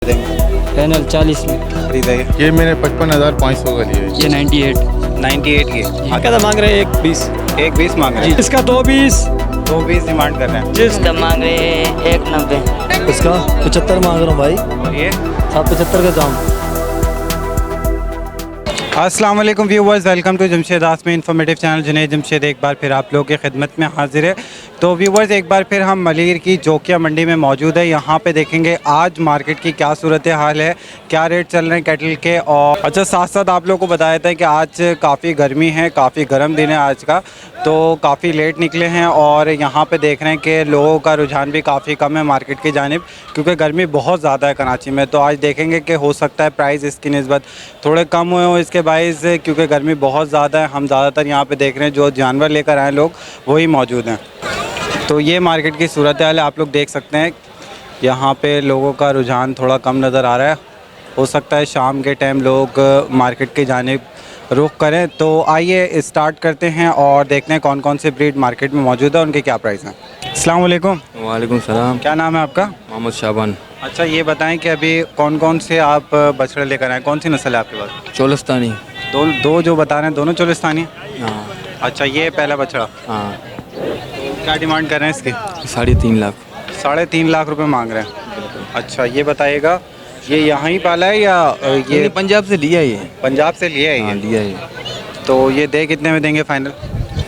Panel 40 में। खरीदेंगे। ये मैंने 55,500 का लिया है। ये 98 की क्या मांग रहे हैं? 120। 120 मांग रहे हैं। इसका 220। 220 डिमांड कर रहे हैं। जिसका मांग रहे हैं 190। इसका 75 मांग रहा हूँ भाई। और ये 75 का दाम। अस्सलाम वालेकुम viewers, welcome to Jamshed Asmi informative channel. Junaid Jamshed एक बार फिर आप लोगों की खिदमत में हाजिर है। तो व्यूवर्स, एक बार फिर हम मलीर की जोकिया मंडी में मौजूद है। यहाँ पे देखेंगे आज मार्केट की क्या सूरत हाल है, क्या रेट चल रहे हैं कैटल के। और अच्छा, साथ साथ आप लोगों को बताया था कि आज काफ़ी गर्मी है, काफ़ी गर्म दिन है आज का, तो काफ़ी लेट निकले हैं। और यहाँ पे देख रहे हैं कि लोगों का रुझान भी काफ़ी कम है मार्केट की जानिब, क्योंकि गर्मी बहुत ज़्यादा है कराची में। तो आज देखेंगे कि हो सकता है प्राइस इसकी निस्बत थोड़े कम हुए हों इसके बाइस, क्योंकि गर्मी बहुत ज़्यादा है। हम ज़्यादातर यहाँ पे देख रहे हैं जो जानवर लेकर आए लोग वही मौजूद हैं। तो ये मार्केट की सूरत हाल है, आप लोग देख सकते हैं। यहाँ पे लोगों का रुझान थोड़ा कम नज़र आ रहा है। हो सकता है शाम के टाइम लोग मार्केट की जानिब रुख करें। तो आइए स्टार्ट करते हैं और देखते हैं कौन कौन से ब्रीड मार्केट में मौजूद है, उनके क्या प्राइस हैं। अस्सलाम वालेकुम। वालेकुम सलाम। क्या नाम है आपका? मोहम्मद शाबान। अच्छा, ये बताएं कि अभी कौन कौन से आप बछड़े लेकर आए, कौन सी नस्ल है आपके पास? चोलस्तानी। दो जो बता रहे हैं दोनों चोलिस्तानी? हाँ अच्छा, ये पहला बछड़ा। हाँ। क्या डिमांड कर रहे हैं इसकी? 3.5 लाख। 3.5 लाख रुपए मांग रहे हैं। अच्छा, ये बताइएगा, ये यहाँ ही पाला है या ये ये पंजाब से लिया ये। पंजाब से लिया है हाँ, ये? लिया ये। तो ये दे कितने में देंगे फाइनल?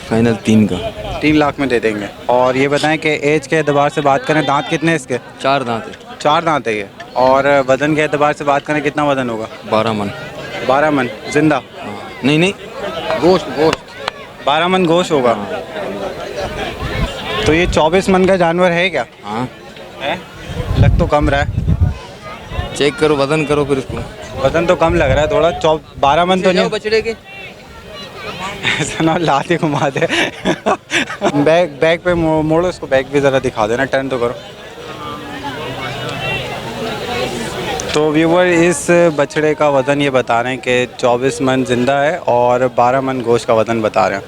फाइनल 3 का। 3 लाख में दे देंगे। और ये बताएं कि एज के एतबार से बात करें, दांत कितने हैं इसके? 4 दांत है। 4 दांत है ये। और वज़न के एतबार से बात करें, कितना वज़न होगा? 12 मन। 12 मन जिंदा? हाँ। नहीं गोश्त 12 मन गोश्त होगा। तो ये 24 मन का जानवर है क्या? हाँ। है? लग तो कम रहा है। चेक करो, वजन करो फिर इसको। वज़न तो कम लग रहा है थोड़ा। 12 मन तो नहीं? बछड़े के ऐसा ना लाते घुमा दे। बैग पे मोड़ो इसको, बैग भी ज़रा दिखा देना, टर्न तो करो। तो व्यूवर, इस बछड़े का वज़न ये बता रहे हैं कि 24 मन ज़िंदा है और 12 मन गोश्त का वज़न बता रहे हैं।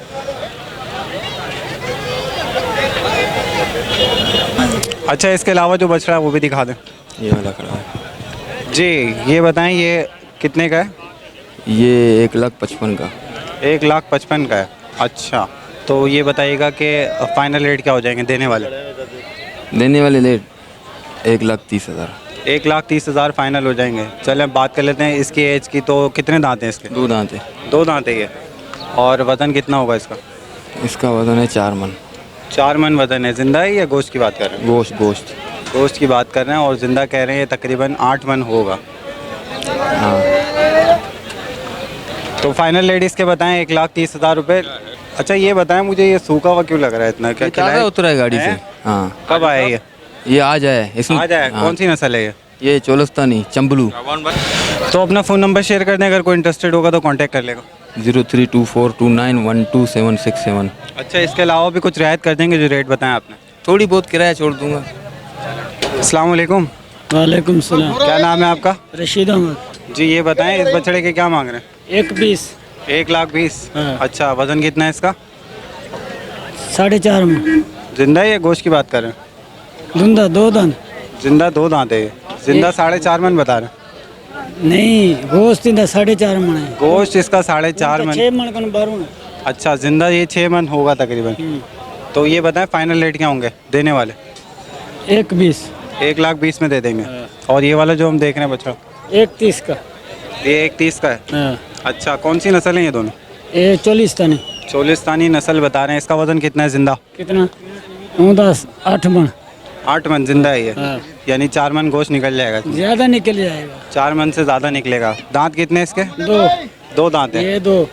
अच्छा, इसके अलावा जो बछड़ा है वो भी दिखा दें। ये वाला खड़ा है जी, ये बताएं ये कितने का है? ये 1,55,000 का। 1,55,000 का है। अच्छा, तो ये बताइएगा कि फाइनल रेट क्या हो जाएंगे देने वाले? देने वाले लेट 1,30,000। 1,30,000 फाइनल हो जाएंगे। चलें बात कर लेते हैं इसकी एज की। तो कितने दांत हैं इसके? 2 दांत है। 2 दांत है ये। और वज़न कितना होगा इसका? इसका वजन है 4 मन। 4 मन वज़न है। ज़िंदा है या गोश्त की बात कर रहे हैं? गोश्त। गोश्त की बात कर रहे हैं और ज़िंदा कह रहे हैं, ये तकरीबन 8 मन होगा। हाँ। तो फाइनल लेडीज़ के बताएं 1,30,000 रुपये। अच्छा, ये बताएं मुझे, ये सूखा हुआ क्यों लग रहा है इतना? क्या ताज़ा उतरा है गाड़ी से। हैं? हाँ। कब आया ये? आज आया है इसमें। आज आया? हाँ। कौन सी नस्ल है ये? ये चोलस्तानी चंबलू। तो अपना फ़ोन नंबर शेयर कर दें, अगर कोई इंटरेस्टेड होगा तो कांटेक्ट कर लेगा। 0324291267। अच्छा, इसके अलावा भी कुछ रियायत कर देंगे जो रेट बताएं आपने? थोड़ी बहुत किराया छोड़ दूंगा। अस्सलाम वालेकुम। वालेकुम सलाम। क्या नाम है आपका? रशीद अहमद। जी, ये बताएं इस बछड़े के क्या मांग रहे हैं? 120। 1,20,000। हाँ। अच्छा, वज़न कितना है इसका? 4.5 मन। जिंदा है या गोश्त की बात कर रहे हैं? धुंधा 2 दान। जिंदा 2 दांत है ये। जिंदा 4.5 मन बता रहे हैं। नहीं, गोश्त इंदा 4.5 मन है। गोश्त इसका 4.5 मन। 6 मन का बारू है। अच्छा, जिंदा ये 6 मन होगा तकरीबन। तो ये बताएं फाइनल रेट क्या होंगे देने वाले? 120। 1,20,000 में दे देंगे। और ये वाला जो हम देख रहे हैं बछड़ा, 130 का। ये 1,30,000 का है। हाँ। अच्छा, कौन सी नस्ल है ये दोनों? ये 40 तानी। चोलिस्तानी नस्ल बता रहे हैं। इसका वज़न कितना है जिंदा? कितना? 10 8 मन। 8 मन जिंदा है ये। हाँ। यानी 4 मन गोश्त निकल जाएगा। ज़्यादा निकल जाएगा। 4 मन से ज़्यादा निकलेगा। दांत कितने हैं इसके? 2। 2 दांत हैं। ये 2।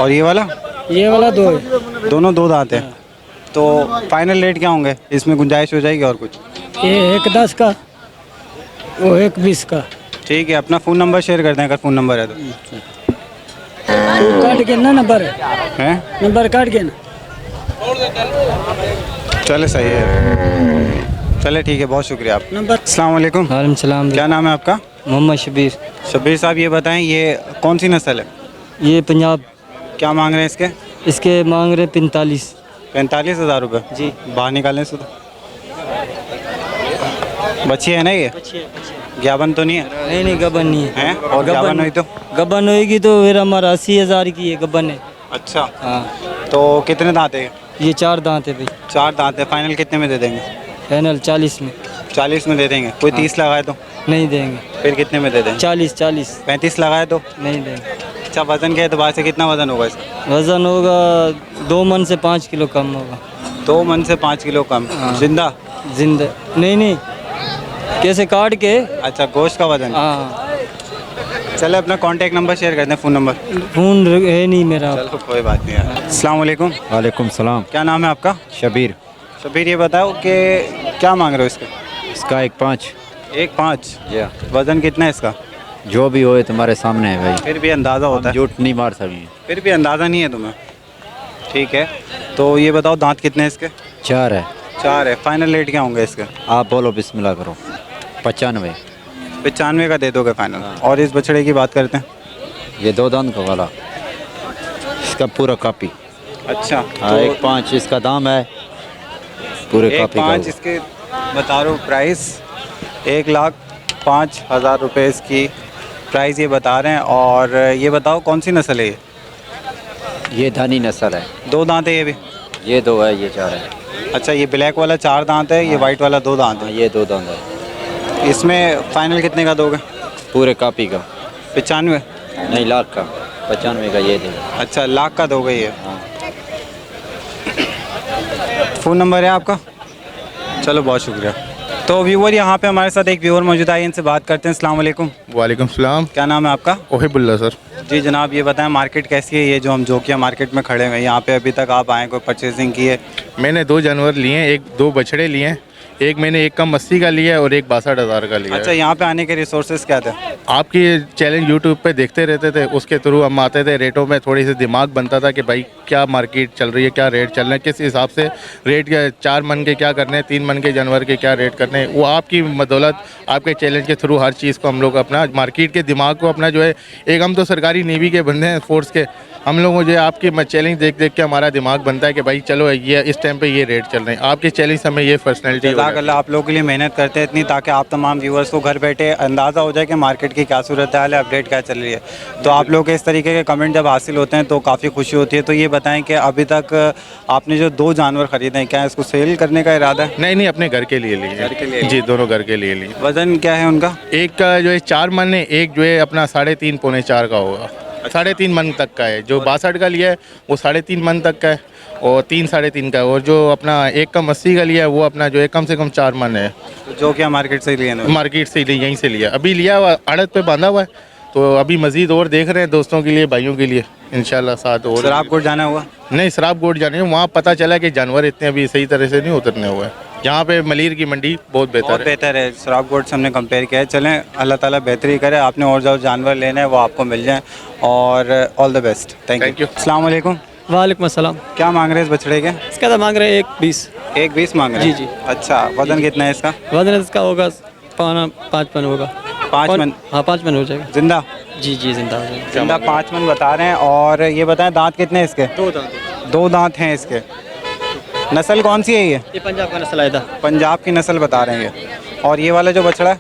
और ये वाला? ये वाला 2 है। दोनों 2 दांत हैं। तो फाइनल रेट क्या होंगे? इसमें गुंजाइश हो जाएगी और कुछ? ये 110 का, वो 120 का। ठीक है, अपना फ़ोन नंबर शेयर कर दें अगर फ़ोन नंबर है तो। तू काट के ना नंबर हैं? नंबर काट के ना। चले, सही है। चले, ठीक है, बहुत शुक्रिया आप। नंबर। अस्सलाम वालेकुम। वालेकुम सलाम। क्या नाम है आपका? मोहम्मद शबीर। शबीर साहब, ये बताएं ये कौन सी नस्ल है? ये पंजाब। क्या मांग रहे हैं इसके? इसके मांग रहे 45। 45,000 रुपये जी। बाहर निकालने से तो बच्ची है ना ये? अच्छी है। ज्ञापन तो नहीं है? नहीं गबन नहीं है। हैं? और ज्ञापन हुई तो? गबन होएगी तो फिर हमारा 80,000 की है गबन है। अच्छा, हाँ तो कितने दांत है? ये 4 दांत है भाई। 4 दांत है। फाइनल कितने में दे देंगे? फाइनल 40 में। 40 में दे देंगे। कोई 30 लगाए तो? नहीं देंगे। फिर कितने में दे देंगे? 40 35 लगाए तो? नहीं देंगे। अच्छा, वजन के एतबार से कितना वजन होगा इसका? वजन होगा 2 मन से 5 किलो कम होगा। 2 मन से 5 किलो कम। हाँ। जिंदा? जिंदा नहीं कैसे काट के। अच्छा, गोश्त का वजन। हाँ चलो अपना कांटेक्ट नंबर शेयर करते हैं, फ़ोन नंबर। फोन है नहीं मेरा। चलो कोई बात नहीं यार। अस्सलाम वालेकुम। वालेकुम सलाम। क्या नाम है आपका? शबीर। शबीर, ये बताओ कि क्या मांग रहे हो इसका? इसका 1.5। 1.5? या वजन कितना है इसका? जो भी होए तुम्हारे सामने है भाई, फिर भी अंदाज़ा होता है? झूठ नहीं मार सकते। फिर भी अंदाज़ा नहीं है तुम्हें? ठीक है, तो ये बताओ दांत कितने हैं इसके? 4 है। 4 है। फाइनल रेट क्या होंगे इसके? आप बोलो बिस्मिल्लाह करो। 95। 95 का दे दोगे फाइनल? और इस बछड़े की बात करते हैं। ये 2 दांत का वाला, इसका पूरा कापी। अच्छा, हाँ, 1.5 इसका दाम है, पूरे कापी का। 1.5 इसके बता रहा हूँ प्राइस। 1,05,000 रुपये इसकी प्राइस ये बता रहे हैं। और ये बताओ कौन सी नस्ल है ये? ये धानी नस्ल है। 2 दांत है ये भी? ये 2 है, ये 4 है। अच्छा, ये ब्लैक वाला 4 दांत है, ये वाइट वाला 2 दांत हाँ, है। ये 2 दांत है। इसमें फाइनल कितने का दोगे? पूरे कापी का। 95? नहीं, लाख का। 95 का ये दे। अच्छा, लाख का दोगे ये? हाँ। फ़ोन नंबर है आपका? चलो बहुत शुक्रिया। तो व्यूअर, यहाँ पे हमारे साथ एक व्यूअर मौजूद है, इनसे बात करते हैं। अस्सलाम वालेकुम। वालेकुम सलाम। क्या नाम है आपका? ओहिबुल्ला सर। जी जनाब, ये बताएं मार्केट कैसी है? ये जो हम जोकिया मार्केट में खड़े हुए हैं, यहाँ पे अभी तक आप आए, कोई परचेजिंग की है? मैंने 2 जानवर लिए हैं, 2 बछड़े लिए हैं। एक मैंने 1 कम 80 का लिया है और एक 62,000 का लिया अच्छा, है। यहाँ पे आने के रिसोर्सेज क्या थे? आपकी चैलेंज यूट्यूब पे देखते रहते थे, उसके थ्रू हम आते थे। रेटों में थोड़ी सी दिमाग बनता था कि भाई क्या मार्केट चल रही है, क्या रेट चल रहे हैं, किस हिसाब से रेट क्या, 4 मन के क्या करने हैं, 3 मन के जानवर के क्या रेट करने हैं। वो आपकी बदौलत, आपके चैलेंज के थ्रू हर चीज़ को हम लोग अपना मार्केट के दिमाग को अपना जो है, एक हम तो सरकारी नेवी के बंदे हैं, फोर्स के। हम लोगों जो है आपकी चैलेंज देख देख के हमारा दिमाग बनता है कि भाई चलो ये इस टाइम पे ये रेट चल रहे हैं। आपके चैलेंज हमें ये पर्सनैलिटी जज़ाकल्लाह, आप लोगों के लिए मेहनत करते हैं इतनी, ताकि आप तमाम व्यूअर्स को घर बैठे अंदाज़ा हो जाए कि मार्केट की क्या सूरत हाल है, अपडेट क्या चल रही है। तो आप लोगों के इस तरीके के कमेंट जब हासिल होते हैं तो काफ़ी खुशी होती है। तो ये बताएं कि अभी तक आपने जो 2 जानवर ख़रीदे हैं, क्या इसको सेल करने का इरादा है? नहीं, अपने घर के लिए लिए। घर के लिए? जी, दोनों घर के लिए लिए। वज़न क्या है उनका? एक का जो है 4 मन है, एक जो है अपना 3.5 पौने 4 का होगा। 3.5 मन तक का है। जो 62 का लिया है वो 3.5 मन तक का है, और 3-3.5 का है। और जो अपना 1 कम 80 का लिया है वो अपना जो है कम से कम 4 मन है। तो जो क्या मार्केट से लिया? मार्केट से लिया, यहीं से लिया। अभी लिया हुआ आड़त पे बांधा हुआ है, तो अभी मज़ीद और देख रहे हैं दोस्तों के लिए, भाइयों के लिए इंशाल्लाह साथ। और शराबकोट जाना हुआ? नहीं, शराबकोट जाने, वहाँ पता चला कि जानवर इतने अभी सही तरह से नहीं उतरने हुए हैं। यहाँ पे मलीर की मंडी बहुत बेहतर है। शराबकोट से हमने कंपेयर किया है। चलें, अल्लाह ताला बेहतरी करे। आपने और जो जानवर लेने हैं वो आपको मिल जाएं, और all the best. Thank Thank you. you. अस्सलाम वालेकुम। वालेकुम अस्सलाम। क्या मांग रहे हैं इस बछड़े के? इसका तो मांग रहे हैं 1.20। 1.20 मांग रहे हैं? जी। अच्छा, वजन कितना है इसका? वजन इसका होगा 5 मन होगा। 5 मन? हाँ 5 मन हो जाएगा। जिंदा? जी जिंदा हो जाएगा। जिंदा 5 मन बता रहे हैं। और ये बताएं दांत कितने हैं इसके? 2 दांत। 2 दांत हैं इसके। नस्ल कौन सी है ये? ये पंजाब का नस्ल आया था। पंजाब की नस्ल बता रहे हैं ये। और ये वाला जो बछड़ा है?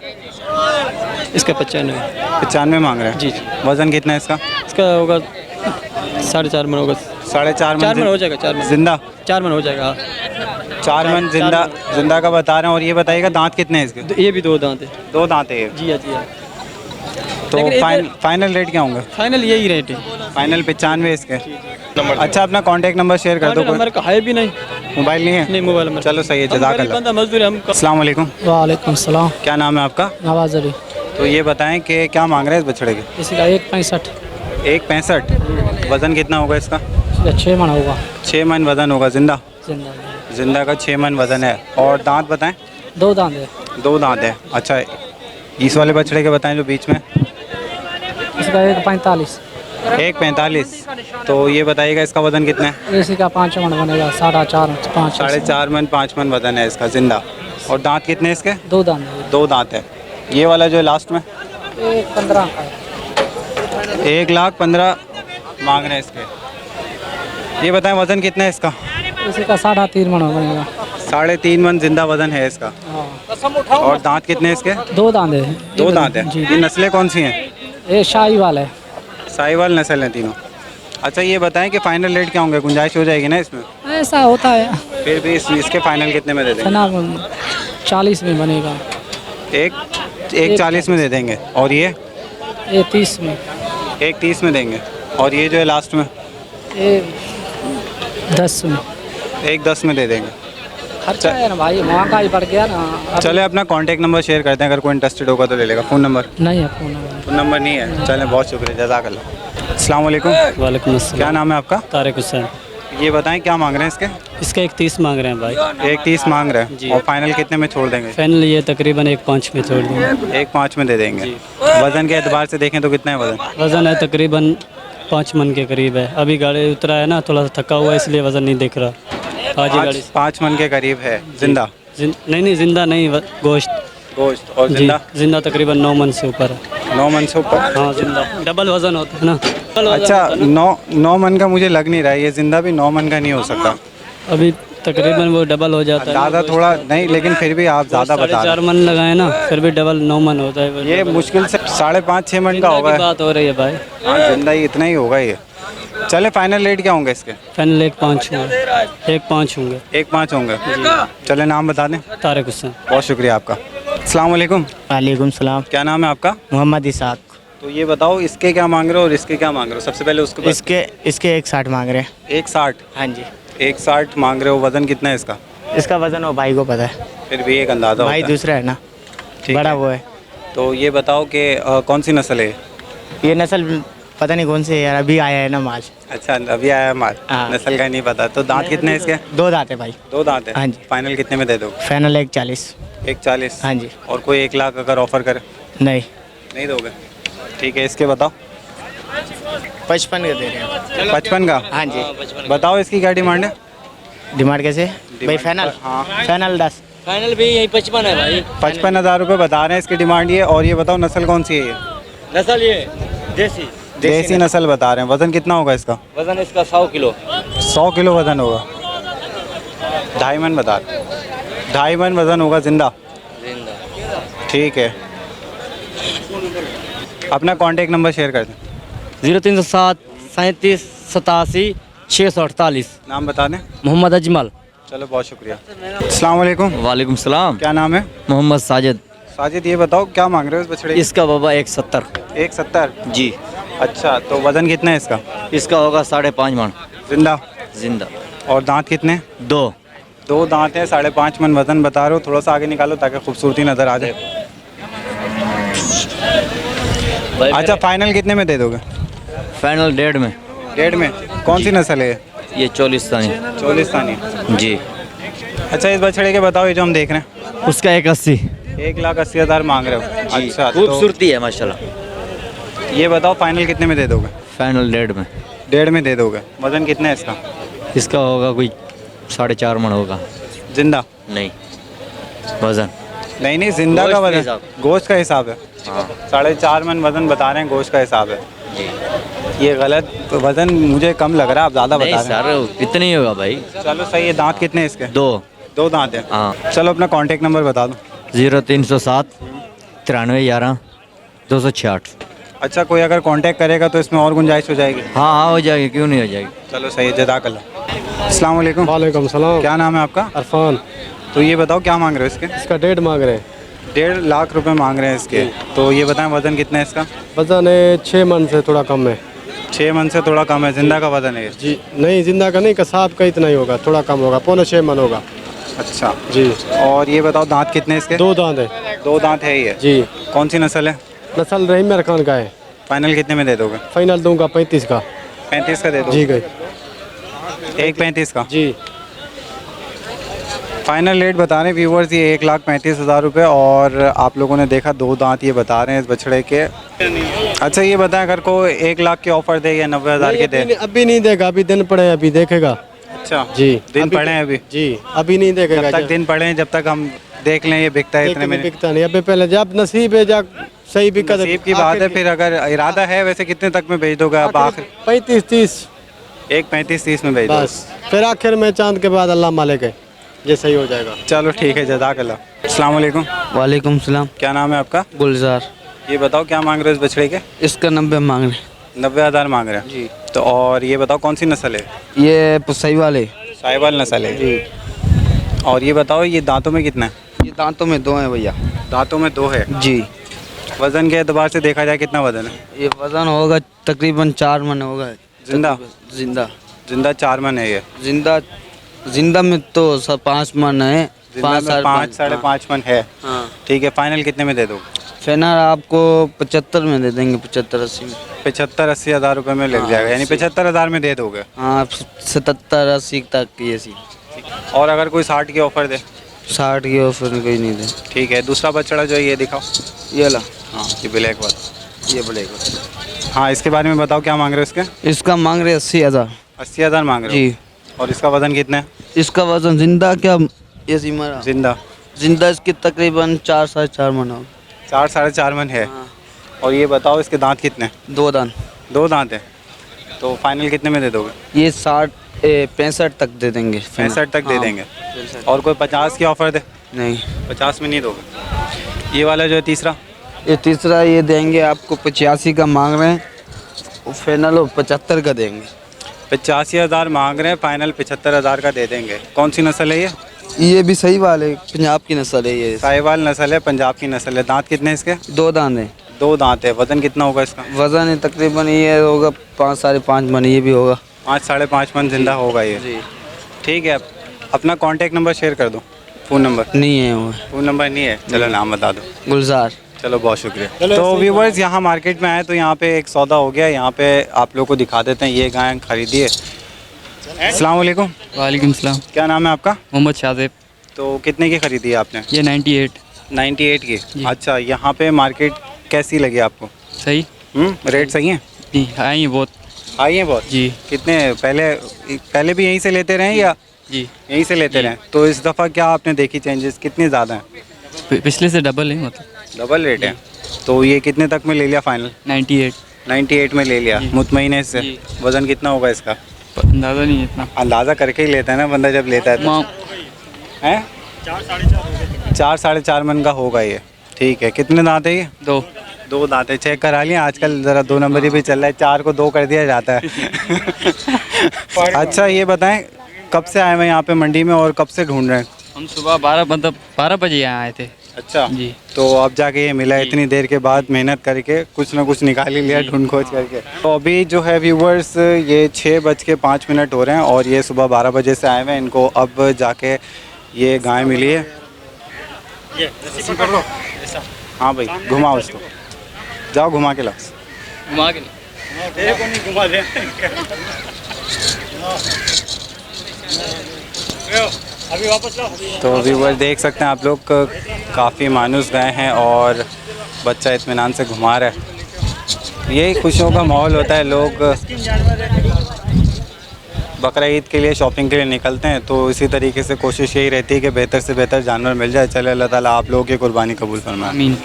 इसका 95। 95 मांग रहे हैं? जी। वजन कितना है इसका? इसका होगा 4.5 मन होगा। 4.5 4 मन हो जाएगा। 4 मन जिंदा? 4 मन हो जाएगा। 4 मन जिंदा का बता रहे हैं। और ये बताइएगा दांत कितने हैं इसके? ये भी 2 दांत है। 2 दांत है ये। जी हाँ जी हाँ। तो लेकिन फाइनल रेट क्या होंगे? फाइनल यही रेट है। फाइनल 95 इसके। अच्छा, अपना कांटेक्ट नंबर शेयर कर दो। नंबर का है भी नहीं। मोबाइल नहीं है? नहीं मोबाइल नंबर। चलो सही है, जज़ाकल्लाह। बंदा मजदूर है हम। अस्सलाम वालेकुम। वालेकुम सलाम। क्या नाम है आपका? नवाज अली। तो ये बताएं कि क्या मांग रहे हैं इस बछड़े के? इसी का 1.65। 1.65। वज़न कितना होगा इसका? 6 मन होगा। 6 मन वज़न होगा। जिंदा? जिंदा। जिंदा का 6 मन वज़न है। और दांत बताएं? 2 दांत है। 2 दांत है। अच्छा, इस वाले बछड़े के बताएं जो बीच में? इसका 1.45। 1.45। तो ये बताइएगा इसका वज़न कितना है? इसी का 5 मन बनेगा। 4.5 5। 4.5 मन 5 मन वज़न है इसका, जिंदा। और दांत कितने हैं इसके? 2 दांत है। 2 दांत है। ये वाला जो लास्ट में? 1.15 का है। 1,15,000 मांग रहे हैं इसके। ये बताएं वज़न कितना है इसका? इसी का 3.5 मन बनेगा। 3.5 मन जिंदा वजन है इसका। हाँ और दांत कितने हैं इसके? 2 दांत है। दो दांत है। जी ये नस्लें कौन सी हैं? ये शाहीवाल है। साहिवाल नस्ल हैं तीनों। अच्छा ये बताएं कि फाइनल रेट क्या होंगे, गुंजाइश हो जाएगी ना इसमें? ऐसा होता है फिर भी इसके फाइनल कितने में दे देंगे? ना 40 में बनेगा। एक 40 में दे देंगे। और ये 30 में। 1.30 में देंगे। और ये जो है लास्ट में ये 10 में। 1.10 में दे देंगे। खर्चा है ना भाई, महंगाई बढ़ गया ना अब। चले अपना कांटेक्ट नंबर शेयर करते हैं, अगर कोई इंटरेस्टेड होगा तो ले लेगा। Phone number? नहीं है फ़ोन नंबर। फ़ोन नंबर नहीं है। चलें, बहुत शुक्रिया, जज़ाकल्लाह। अस्सलाम वालेकुम। वालेकुम अस्सलाम। क्या नाम है आपका? तारिक हुसैन। ये बताएं क्या मांग रहे हैं इसके? इसका 1.30 मांग रहे हैं भाई। 1.30 मांग रहे हैं। जी। और फाइनल कितने में छोड़ देंगे? फाइनल ये तकरीबन 1.5 में छोड़ देंगे। 1.5 में दे देंगे। वज़न के एतबार से देखें तो कितना है वज़न? वज़न है तकरीबन 5 मन के करीब है। अभी गाड़ी उतरा है ना, थोड़ा सा थका हुआ है इसलिए वज़न नहीं दिख रहा। आज ही गाड़ी 5 मन के करीब है। जिंदा? नहीं जिंदा नहीं, गोश्त। गोश्त। और जी जिंदा? जिंदा तकरीबन 9 मन से ऊपर है। 9 मन से ऊपर? हाँ जिंदा डबल वज़न होता है ना। अच्छा, 9 मन का मुझे लग नहीं रहा है, ये जिंदा भी 9 मन का नहीं हो सकता। अभी तकरीबन वो डबल हो जाता है। ज़्यादा थोड़ा नहीं, लेकिन फिर भी आप ज़्यादा बता रहे 4.5 मन लगाए ना, फिर भी डबल 9 मन होता है। हैं। ये मुश्किल से 5.5-6 मन का जिंदा होगा। की बात हो रही है भाई। हाँ, जिंदा ही इतना ही होगा ये। चले, फाइनल रेट क्या होंगे इसके? फाइनल 1.5 होंगे। 1.5 होंगे। 1.5 होंगे। चले, नाम बता दें। तारिक हुसैन। बहुत शुक्रिया आपका। अस्सलाम वालेकुम। वालेकुम सलाम। क्या नाम है आपका? मोहम्मद इसाक। तो ये बताओ इसके क्या मांग रहे हो और इसके क्या मांग रहे हो? सबसे पहले उसको इसके 160 मांग रहे हैं। 1.60? हाँ जी। 1.60 मांग रहे हो। वज़न कितना है इसका? इसका वज़न वो भाई को पता है। फिर भी एक अंदाज़ा भाई होता है। दूसरा है ना, ठीक बड़ा है। वो है। तो ये बताओ कि कौन सी नस्ल है? ये नस्ल पता नहीं कौन सी है यार, अभी आया है ना माल। अच्छा, अभी आया है माल। हाँ। नस्ल का नहीं पता। तो दांत कितने हैं इसके? 2 दांत है भाई। 2 दांत है। हाँ जी। फाइनल कितने में दे दो? फाइनल 140। 1.40? हाँ जी। और कोई 1 लाख अगर ऑफर करे? नहीं, नहीं दोगे? ठीक है, इसके बताओ। 55 का दे रहे हैं। 55 का? हाँ जी। बताओ इसकी क्या डिमांड है? डिमांड कैसे भाई? फाइनल? हाँ, फाइनल 10। फाइनल भी यही 55 है भाई। 55,000 रुपये बता रहे हैं इसकी डिमांड ये। और ये बताओ नस्ल कौन सी है ये? नस्ल ये देसी। देसी नस्ल बता रहे हैं। वज़न कितना होगा इसका? वज़न इसका 100 किलो। 100 किलो वज़न होगा। 2.5 मन बता रहे हैं। 2.5 मन वज़न होगा जिंदा। ठीक है, अपना कांटेक्ट नंबर शेयर कर दें। 0307 37 87 648। नाम बता दें। मोहम्मद अजमल। चलो, बहुत शुक्रिया। अस्सलाम वालेकुम। वालेकुम सलाम। क्या नाम है? मोहम्मद साजिद। साजिद, ये बताओ क्या मांग रहे हो इस बछड़े? इसका बाबा 170। 1.70? जी। अच्छा, तो वज़न कितना है इसका? इसका होगा 5.5 मन जिंदा? जिंदा। और दांत कितने? 2। 2 दांत है। 5.5 मन वज़न बता रहे हो। थोड़ा सा आगे निकालो ताकि खूबसूरती नज़र आ जाए। अच्छा, फाइनल कितने में दे दोगे? फाइनल 1.5 में। 1.5 में? कौन सी नस्ल है ये? ये चोलिस्तानी। चोलिस्तानी? जी। अच्छा, इस बछड़े के बताओ, ये जो हम देख रहे हैं। उसका 180। 1,80,000 मांग रहे हो? अच्छा, तो खूबसूरती है माशाल्लाह। ये बताओ फाइनल कितने में दे दोगे? फाइनल 1.5 में। 1.5 में दे दोगे। वज़न कितना है इसका? इसका होगा कोई 4.5 मन होगा। जिंदा? नहीं, वज़न। नहीं, जिंदा का गोश्त के वज़न? हिसाब। गोश्त का हिसाब है। हाँ 4.5 मन वज़न बता रहे हैं, गोश्त का हिसाब है। जी। ये गलत वज़न मुझे कम लग रहा है, आप ज़्यादा बता नहीं रहे हैं। सर, इतना ही होगा भाई। चलो सही है। दांत कितने हैं इसके? 2। 2 दांत है। हाँ। चलो, अपना कांटेक्ट नंबर बता दो। 0307 93 11 266। अच्छा, कोई अगर कांटेक्ट करेगा तो इसमें और गुंजाइश हो जाएगी? हाँ हाँ, हो जाएगी, क्यों नहीं हो जाएगी। चलो सही है, जज़ाकल्लाह। अस्सलाम वालेकुम। वालेकुम सलाम। क्या नाम है आपका? अरफान। तो ये बताओ क्या मांग रहे हो इसके? इसका 1.5 मांग रहे हैं। 1.5 लाख रुपए मांग रहे हैं इसके। तो ये बताएं वज़न कितना है इसका? वजन है 6 मन से थोड़ा कम है। 6 मन से थोड़ा कम है। जिंदा का वज़न है ये? जी नहीं, जिंदा का नहीं, कसाब का इतना ही होगा, थोड़ा कम होगा, 6.25 मन होगा। अच्छा जी। और ये बताओ दांत कितने इसके? 2 दांत है। 2 दांत है ये? जी। कौन सी नस्ल है? नस्ल रहीम खान का है। फाइनल कितने में दे दोगे? फाइनल दूंगा 35 का। 35 का दे दो। जी गई। 1.35 का? जी। फाइनल रेट बता रहे हैं व्यूवर्स, ये 1,35,000 रुपये। और आप लोगों ने देखा 2 दांत ये बता रहे हैं इस बछड़े के। अच्छा, ये बताएं अगर कोई 1 लाख के ऑफर दे या 90,000 के दे? अभी नहीं देगा, अभी दिन पड़े, अभी देखेगा। अच्छा जी। दिन अभी- पड़े हैं अभी? जी, अभी नहीं देखेगा। जब तक दिन पड़े हैं, जब तक हम देख लें ये बिकता है इतने में? बिकता नहीं अभी, पहले जब नसीब है, जब सही बिका। नसीब की बात है। फिर अगर इरादा है, वैसे कितने तक में भेज दोगे आप? आखिर 35-30 1,35,30 में भेज दो। बस। फिर आखिर में चांद के बाद अल्लाह मालिक है। ये सही हो जाएगा। चलो ठीक है, जज़ाकल्लाह। अस्सलाम वालेकुम। वालेकुम सलाम। क्या नाम है आपका? गुलजार। ये बताओ क्या मांग रहे हो इस बछड़े के? इसका 90 मांग रहे 90,000 मांग रहे हैं जी। तो और ये बताओ कौन सी नस्ल है? ये पुसई वाले साहिवाल नस्ल है जी। और ये बताओ ये दांतों में कितना है? ये दांतों में 2 हैं भैया। दांतों में 2 है। जी। वज़न के एतबार से देखा जाए कितना वज़न है? ये वज़न होगा तकरीबन 4 मन होगा। जिंदा? जिंदा जिंदा 4 मन है ये। जिंदा जिंदा में तो सब 5 मन है। जिंदा में 5 साढ़े 5 मन है। हाँ। ठीक है, फाइनल कितने में दे दो? फाइनल आपको 75 में दे देंगे, 75-80 में। 75-80 हज़ार रुपये में लग जाएगा, यानी 75,000 में दे दोगे? हाँ 77-80 तक की ऐसी। और अगर कोई 60 की ऑफ़र दे? 60 की ऑफर कोई नहीं दे। ठीक है, दूसरा बछड़ा जो है ये दिखाओ। ये ला। हाँ, ये ब्लैक वाला। ये बोलेगा। हाँ, इसके बारे में बताओ क्या मांग रहे हो इसके? इसका मांग रहे 80,000। 80,000 मांग रहे हो? जी। और इसका वज़न कितना है? इसका वजन जिंदा क्या ये सिमरा जिंदा जिंदा इसकी तकरीबन 4 साढ़े 4 मन होगा। 4 साढ़े 4 मन है। हाँ। और ये बताओ इसके दांत कितने हैं? 2 दान। 2 दांत हैं। तो फाइनल कितने में दे दोगे? ये 65 तक दे देंगे। 65 तक दे हाँ, देंगे। 65। और कोई 50 की ऑफ़र दे? नहीं। 50 में नहीं दोगे? ये वाला जो है तीसरा? ये तीसरा ये देंगे आपको 85 का मांग रहे हैं, फाइनल 75 का देंगे। 85,000 मांग रहे हैं, फाइनल 75,000 का दे देंगे। कौन सी नस्ल है ये? ये भी सही वाले पंजाब की नस्ल है ये। साहिवाल नस्ल है, पंजाब की नस्ल है। दांत कितने हैं इसके? 2 दान है। 2 दांत है। वज़न कितना होगा इसका? वजन है तकरीबन ये होगा 5 साढ़े 5 मन, ये भी होगा 5 साढ़े 5 मन जिंदा होगा ये। जी। ठीक है, अपना कॉन्टेक्ट नंबर शेयर कर दो। Phone number? नहीं है वो। फ़ोन नंबर नहीं है? चलो नाम बता दो। गुलजार। चलो बहुत शुक्रिया। तो व्यूवर्स यहाँ मार्केट में आए तो यहाँ पे एक सौदा हो गया, यहाँ पे आप लोग को दिखा देते हैं। ये गाय खरीदी है। अस्सलाम वालेकुम। वालेकुम सलाम। क्या नाम है आपका? मोहम्मद शाजेब। तो कितने की खरीदी है आपने? ये 98। 98 की। अच्छा, यहाँ पे मार्केट कैसी लगी आपको? सही रेट सही है? जी, आई बहुत। हाई है बहुत? जी कितने पहले भी यहीं से लेते रहे या जी। यहीं से लेते रहे? तो इस दफ़ा क्या आपने देखी चेंजेस कितनी ज़्यादा हैं? पिछले से डबल है मतलब। डबल रेट है। तो ये कितने तक में ले लिया फाइनल? 98। 98 में ले लिया मुतमईन है इससे? जी। वज़न कितना होगा इसका? अंदाज़ा नहीं है इतना। अंदाज़ा करके ही लेता है ना बंदा जब लेता है तो। माँ हैं? 4 साढ़े 4 मन का होगा ये। ठीक है, कितने दांत है ये? 2 दांत है। चेक करा लिए? आजकल ज़रा 2 नंबर ही भी चल रहा है, 4 को 2 कर दिया जाता है। अच्छा ये बताएं कब से आए हुए यहाँ पे मंडी में और कब से ढूंढ रहे हैं? हम सुबह 12 बजे यहाँ आए थे। अच्छा जी। तो अब जाके ये मिला इतनी देर के बाद, मेहनत करके कुछ ना कुछ निकाल ही लिया ढूंढ खोज करके। तो अभी जो है व्यूवर्स ये 6:05 हो रहे हैं और ये सुबह 12 बजे से आए हुए हैं। इनको अब जाके ये गाय मिली है। हाँ भाई घुमाओ उसको, जाओ घुमा के लाओ। घुमा के तो व्यूवर देख सकते हैं आप लोग काफ़ी मायूस गए हैं और बच्चा इत्मीनान से घुमा रहा है। यही खुशियों का माहौल होता है। लोग बकरा ईद के लिए शॉपिंग के लिए निकलते हैं तो इसी तरीके से कोशिश यही रहती है कि बेहतर से बेहतर जानवर मिल जाए। चले अल्लाह ताला आप लोगों की कुर्बानी कबूल फरमाए। आमीन।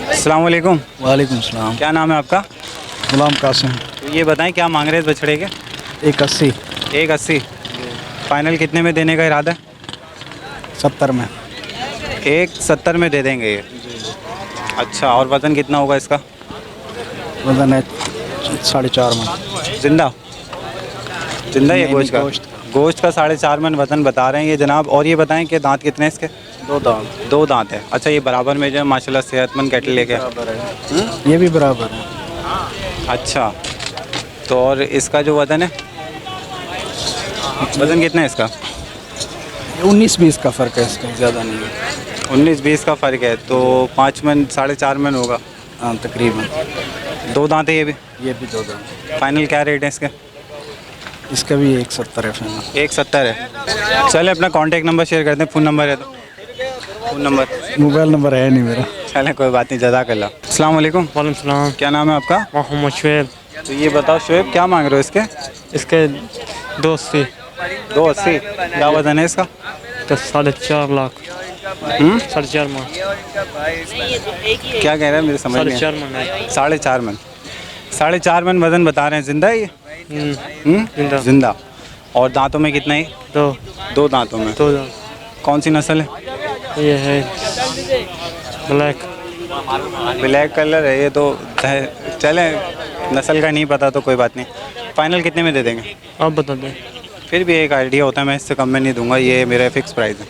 अस्सलाम वालेकुम। वालेकुम सलाम। क्या नाम है आपका? गुलाम कासिम। तो ये बताएं क्या मांग रहे हैं इस बछड़े के? 81। 180। फाइनल कितने में देने का इरादा है? 70 में। 170 में दे देंगे ये। अच्छा, और वज़न कितना होगा इसका? वजन है 4.5 मन। जिंदा जिंदा ये नहीं, गोश्त का? गोश्त। गोश्त का 4.5 मन वज़न बता रहे हैं ये जनाब। और ये बताएं कि दांत कितने हैं इसके? 2 दांत। 2 दांत है। अच्छा, ये बराबर में जो है माशाल्लाह सेहतमंद कैटल लेके। ये भी बराबर है। अच्छा, तो और इसका जो वज़न है, वज़न कितना है इसका? 19-20 का फ़र्क है इसका, ज़्यादा नहीं है। 19-20 का फ़र्क है तो 5 मन 4.5 मन होगा। हाँ तकरीबन। 2 दांत है ये भी? ये भी 2 दांत। फाइनल क्या रेट है इसके? इसका भी 170 है फाइनल। 170 है। चले अपना कॉन्टेक्ट नंबर शेयर करते हैं। फ़ोन नंबर है तो? Phone number? मोबाइल नंबर है नहीं मेरा। चले कोई बात नहीं, जज़ाकल्लाह। अस्सलाम वालेकुम। वालेकुम सलाम। क्या नाम है आपका? मोहम्मद शुएब। तो ये बताओ शुएब क्या मांग रहे हो इसके? इसके 280। 280। क्या वज़न है इसका? 4.5 लाख। 4.5 मन। क्या कह रहे हैं मुझे समझ नहीं 4.5 मन है। 4.5 मन। 4.5 मन वज़न बता रहे हैं। जिंदा है ये? जिंदा। जिंदा। और दांतों में कितना ही? दो 2 दांतों में। दो कौन सी नस्ल है? ये है ब्लैक। ब्लैक कलर है ये तो चले, नस्ल का नहीं पता तो कोई बात नहीं। फाइनल कितने में दे देंगे? आप बता दें। फिर भी एक आइडिया होता है, मैं इससे कम में नहीं दूंगा, ये मेरा फिक्स प्राइस है।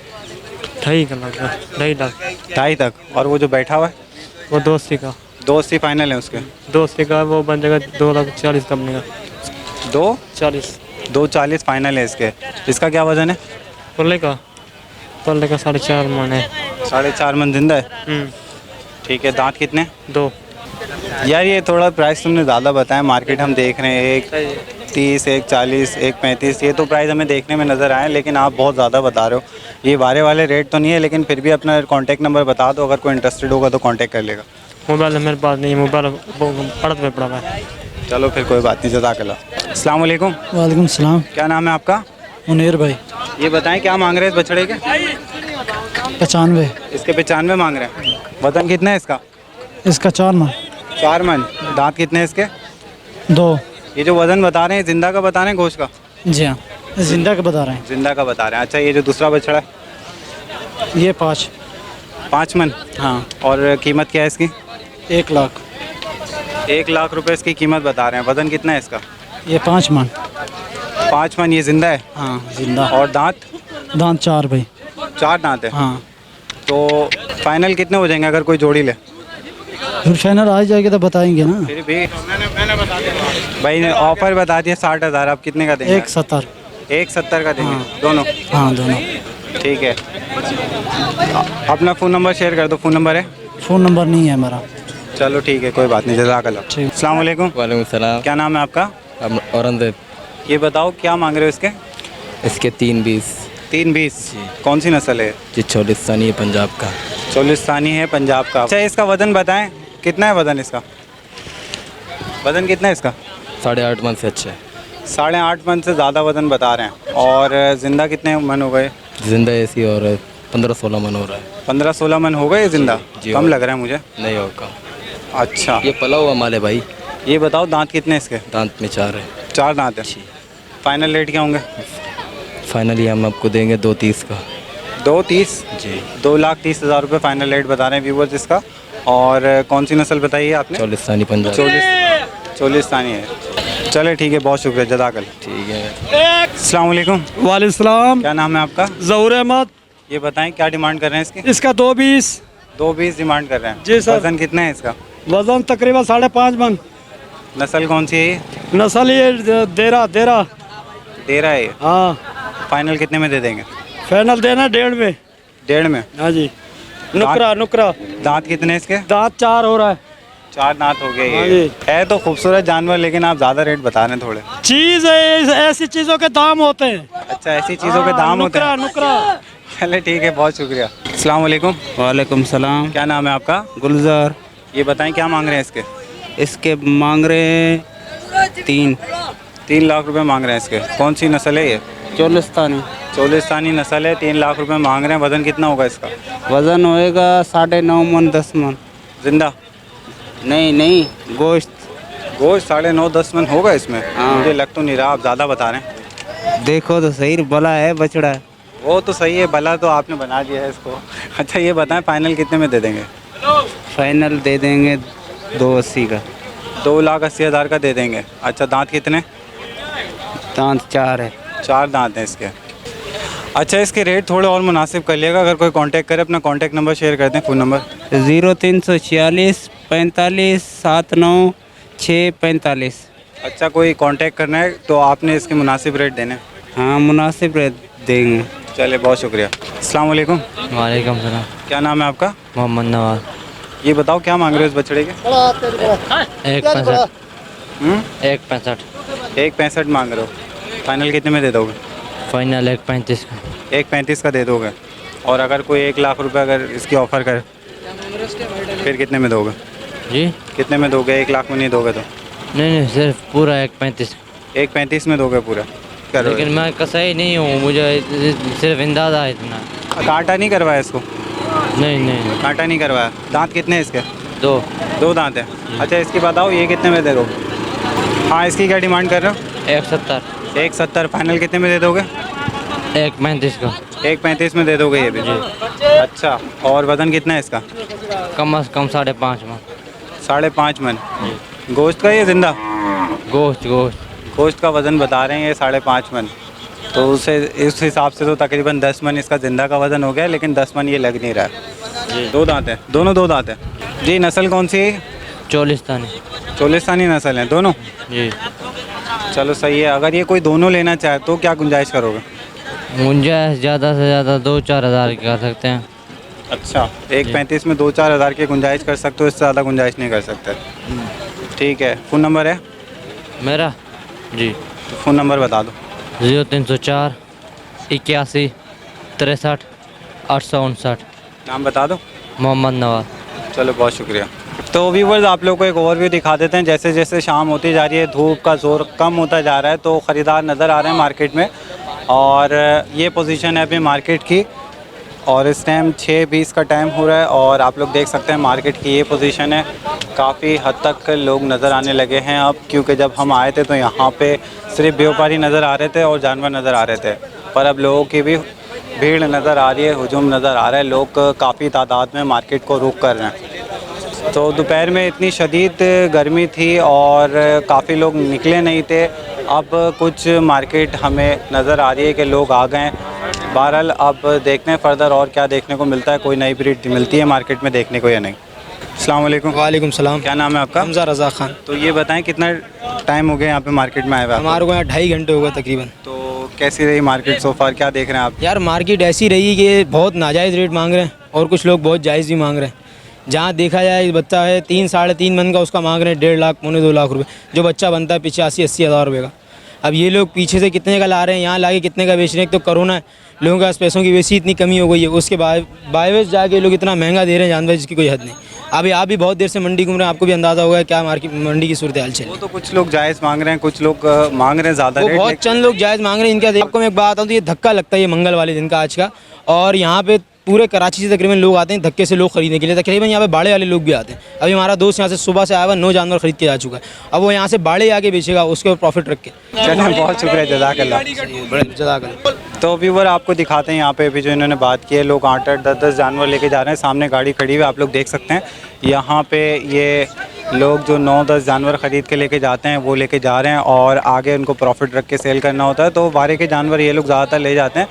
2.5 लाख। 2.5 तक। और वो जो बैठा हुआ है वो 280 का। 280 फाइनल है उसके? 280 का वो बन जाएगा 2,40,000 का बनेगा। 240? 240 फाइनल है इसके। इसका क्या वजन है? पल्ले का 4.5 मन है। 4.5 मन जिंदा है। ठीक है। दांत कितने? 2। यार ये थोड़ा प्राइस तुमने ज़्यादा बताया, मार्केट हम देख रहे हैं 1.30, 1.40, 1.35, ये तो प्राइस हमें देखने में नज़र आए, लेकिन आप बहुत ज़्यादा बता रहे हो। ये बारे वाले रेट तो नहीं है, लेकिन फिर भी अपना कॉन्टैक्ट नंबर बता दो, अगर कोई इंटरेस्टेड होगा तो कॉन्टैक्ट कर लेगा। मोबाइल मेरे पास नहीं, मोबाइल पड़त में पड़ा हुआ है। चलो फिर कोई बात नहीं, जज़ाकल्लाह। अस्सलाम वालेकुम। वालेकुम सलाम। क्या नाम है आपका? मुनीर भाई। ये बताएं क्या मांग रहे हैं इस बछड़े के? 95। इसके 95 मांग रहे हैं। वजन कितना है इसका? इसका 4 मन। 4 मन। दांत कितने हैं इसके? 2। ये जो वजन बता रहे हैं जिंदा का बता रहे हैं गोश्त का? जी हाँ, जिंदा का बता रहे हैं। जिंदा का बता रहे हैं। अच्छा, ये जो दूसरा बछड़ा है ये 5। 5 मन। हाँ। और कीमत क्या है इसकी? 1 लाख। 1 लाख रुपए इसकी कीमत बता रहे हैं। वजन कितना है इसका? ये 5 मन। 5 मन। ये जिंदा है? हाँ जिंदा। और दांत? दांत 4 भाई। 4 दांत है। हाँ। तो फाइनल कितने हो जाएंगे अगर कोई जोड़ी ले? फिर फाइनल आ जाएगी तो बताएंगे ना। फिर भी भाई ने ऑफर बता दिया 60,000, आप कितने का देंगे? 170। 170 का देंगे। हाँ। दोनों? हाँ दोनों। ठीक है। अपना फ़ोन नंबर शेयर कर दो। फ़ोन नंबर है? फ़ोन नंबर नहीं है हमारा। चलो ठीक है, कोई बात नहीं, जज़ाकल्लाह। ठीक। अस्सलाम वालेकुम। वालेकुम सलाम। क्या नाम है आपका? औरंगजेब। ये बताओ क्या मांग रहे हो इसके? इसके 320। 320। कौन सी नस्ल है? जी चोलिस्तानी है पंजाब का। चोलिस्तानी है पंजाब का। अच्छा, इसका वज़न बताएं कितना है? वज़न इसका वज़न कितना है इसका? 8.5 मन से अच्छा है। 8.5 मन से ज़्यादा वज़न बता रहे हैं। और ज़िंदा कितने मन हो गए? जिंदा ऐसी और 15-16 मन हो रहा है। 15-16 मन हो गए ज़िंदा? जी कम लग रहा है मुझे। नहीं होगा। अच्छा, ये पला हुआ माल है भाई। ये बताओ दांत कितने इसके? दांत में 4 है। 4 दांत है। फाइनल रेट क्या होंगे? फाइनली हम आपको देंगे 230 का। 230? जी 2,30,000 रुपये फाइनल रेट बता रहे हैं व्यूवर्स इसका। और कौन सी नस्ल बताइए आपने? चोलिस्तानी पंजाब। चोलिस्तानी है। चले ठीक है, बहुत शुक्रिया, जज़ाकल्लाह। ठीक है। अस्सलाम वालेकुम। वालेकुम सलाम। क्या नाम है आपका? ज़हूर अहमद। ये बताएं क्या डिमांड कर रहे हैं इसकी? इसका 220। 220 डिमांड कर रहे हैं। जी सर। वजन कितना है इसका? वजन तकरीबन 5.5 मन। नस्ल कौन सी है ये? नस्ल ये देरा। डेरा है ये। हाँ। फाइनल कितने में दे देंगे? फाइनल देना 1.5 में। 1.5 में? हाँ जी। नुकरा। दांत कितने इसके? दांत 4 हो रहा है। 4 दांत हो गए। हाँ ये जी। है तो खूबसूरत जानवर, लेकिन आप ज़्यादा रेट बता रहे हैं थोड़े। चीज़ ऐसी चीज़ों के दाम होते हैं। अच्छा, ऐसी चीज़ों के दाम होते हैं। नुकरा। चले ठीक है, बहुत शुक्रिया। अस्सलाम वालेकुम। वालेकुम सलाम। क्या नाम है आपका? गुलजार। ये बताएं क्या मांग रहे हैं इसके? इसके मांग रहे हैं 3 लाख रुपए मांग रहे हैं इसके। कौन सी नस्ल है ये? चोलिस्तानी। चोलिस्तानी नस्ल है। 3 लाख रुपए मांग रहे हैं। वजन कितना होगा इसका? वज़न होएगा 9.5 मन 10 मन। जिंदा? नहीं गोश्त। गोश्त 9.5-10 मन होगा इसमें? हाँ। मुझे लग तो नहीं रहा, आप ज़्यादा बता रहे हैं। देखो तो सही, भला है बछड़ा। वो तो सही है, भला तो आपने बना दिया है इसको। अच्छा, ये बताएं फाइनल कितने में दे देंगे? फाइनल दे देंगे 280 का। 2,80,000 का दे देंगे। अच्छा, दांत कितने? दांत 4 है। 4 दांत हैं इसके। अच्छा, इसके रेट थोड़े और मुनासिब कर लिएगा। अगर कोई कांटेक्ट करे, अपना कांटेक्ट नंबर शेयर कर दें। Phone number 0346 45 79 645। अच्छा, कोई कांटेक्ट करना है तो आपने इसके मुनासिब रेट देने। हाँ मुनासिब रेट देंगे। चले, बहुत शुक्रिया। अस्सलाम वालेकुम। वालेकुम सलाम। क्या नाम है आपका? मोहम्मद नवाज। ये बताओ क्या मांग रहे हो इस बछड़े के? 1.65। हम्म? 1.65। 1.65 मांग रहे हो। फाइनल कितने में दे दोगे? फाइनल 1.35 का। 1.35 का दे दोगे। और अगर कोई 1 लाख रुपए अगर इसकी ऑफ़र करे फिर कितने में दोगे? जी कितने में दोगे? 1 लाख में नहीं दोगे तो? नहीं सिर्फ पूरा 1.35। 1.35 में दोगे पूरा? कर लेकिन मैं कसाई नहीं हूँ, मुझे सिर्फ अंदाज़ा है इतना। कांटा नहीं करवाया इसको? नहीं कांटा नहीं करवाया। दांत कितने हैं इसके? 2 दांत हैं। अच्छा, इसकी बताओ ये कितने में दे दोगे? हाँ, इसकी क्या डिमांड कर रहे हो? 170। 170 फाइनल कितने में दे दोगे? 1.35 का। 1.35 में दे दोगे ये भी? अच्छा, और वज़न कितना है इसका? कम से कम 5.5 मन। 5.5 मन। गोश्त का ये ज़िंदा? गोश्त गोश्त गोश्त का वज़न बता रहे हैं ये 5.5 मन, तो उसे इस हिसाब से तो तकरीबन 10 मन इसका ज़िंदा का वज़न हो गया, लेकिन 10 मन ये लग नहीं रहा है। 2 दांत है, दोनों 2 दांत है जी। नस्ल कौन सी है? चोलिस्तानी। चोलिस्तानी नस्ल है दोनों? जी। चलो सही है। अगर ये कोई दोनों लेना चाहे तो क्या गुंजाइश करोगे? गुंजाइश ज़्यादा से ज़्यादा 2-4 हज़ार की कर सकते हैं। अच्छा, 1.35 में 2-4 हज़ार की गुंजाइश कर सकते हो, इससे ज़्यादा गुंजाइश नहीं कर सकते। ठीक है, फ़ोन नंबर है मेरा? जी। तो फ़ोन नंबर बता दो। 0304 81 63 859। नाम बता दो। मोहम्मद नवाज। चलो बहुत शुक्रिया। तो व्यूवर्स, आप लोग को एक ओवरव्यू दिखा देते हैं। जैसे जैसे शाम होती जा रही है, धूप का ज़ोर कम होता जा रहा है, तो ख़रीदार नज़र आ रहे हैं मार्केट में। और ये पोजीशन है अभी मार्केट की, और इस टाइम 6:20 का टाइम हो रहा है, और आप लोग देख सकते हैं मार्केट की ये पोजीशन है। काफ़ी हद तक लोग नज़र आने लगे हैं अब, क्योंकि जब हम आए थे तो यहाँ पे सिर्फ व्यापारी नज़र आ रहे थे और जानवर नज़र आ रहे थे, पर अब लोगों की भी भीड़ नज़र आ रही है, हुजूम नज़र आ रहा है। लोग काफ़ी तादाद में मार्केट को रुख कर रहे हैं। तो दोपहर में इतनी शदीद गर्मी थी और काफ़ी लोग निकले नहीं थे। अब कुछ मार्केट हमें नज़र आ रही है कि लोग आ गए। बहरहाल अब देखते हैं फर्दर और क्या देखने को मिलता है, कोई नई ब्रीड मिलती है मार्केट में देखने को या नहीं। अस्सलाम वालेकुम। वालेकुम सलाम। क्या नाम है आपका? हमजा रज़ा खान। तो ये बताएं कितना टाइम हो गया यहाँ पे मार्केट में आए हुए? हमारे को यहाँ 2.5 घंटे हो गए तकरीबन। तो कैसी रही मार्केट सो फार, क्या देख रहे हैं आप? यार मार्केट ऐसी रही कि बहुत नाजायज़ रेट मांग रहे हैं और कुछ लोग बहुत जायज़ भी मांग रहे हैं। जहाँ देखा जाए बच्चा है 3-3.5 मन का, उसका मांग रहे हैं 1.5 लाख 2 लाख रुपए। जो बच्चा बनता है 85-80 हज़ार रुपये का। अब ये लोग पीछे से कितने का ला रहे हैं, यहाँ लाके कितने का बेच रहे हैं। तो कोरोना है, लोगों के पास पैसों की वैसी इतनी कमी हो गई है, उसके बावजूद जाके लोग इतना महंगा दे रहे हैं जानवर जिसकी कोई हद नहीं। अभी आप भी बहुत देर से मंडी घूम रहे हैं, आपको भी अंदाज़ा होगा क्या मार्केट मंडी की सूरत हाल चल रही है। वो तो कुछ लोग जायज़ मांग रहे हैं, कुछ लोग मांग रहे हैं ज़्यादा रेट। बहुत चंद लोग जायज़ मांग रहे हैं। इनका आपको मैं एक बात बताऊँ तो ये धक्का लगता है ये मंगल वाले दिन का आज का, और यहाँ पे पूरे कराची से तकरीबन लोग आते हैं धक्के से लोग खरीदने के लिए। तकरीबन यहाँ पे बाड़े वाले लोग भी आते हैं। अभी हमारा दोस्त यहाँ से सुबह से आया हुआ 9 जानवर खरीद के जा चुका है। अब वो यहाँ से बाड़े आके बेचेगा, उसके ऊपर प्रॉफिट रख के। चलिए बहुत शुक्रिया, जज़ाकल्लाह। तो व्यूवर आपको दिखाते हैं यहाँ पे अभी जो इन्होंने बात की है, लोग 8-8, 10-10 जानवर लेके जा रहे हैं। सामने गाड़ी खड़ी हुई है, आप लोग देख सकते हैं। यहाँ पे ये लोग जो 9-10 जानवर ख़रीद के लेके जाते हैं वो लेके जा रहे हैं, और आगे उनको प्रॉफिट रख के सेल करना होता है। तो वारे के जानवर ये लोग ज़्यादातर ले जाते हैं।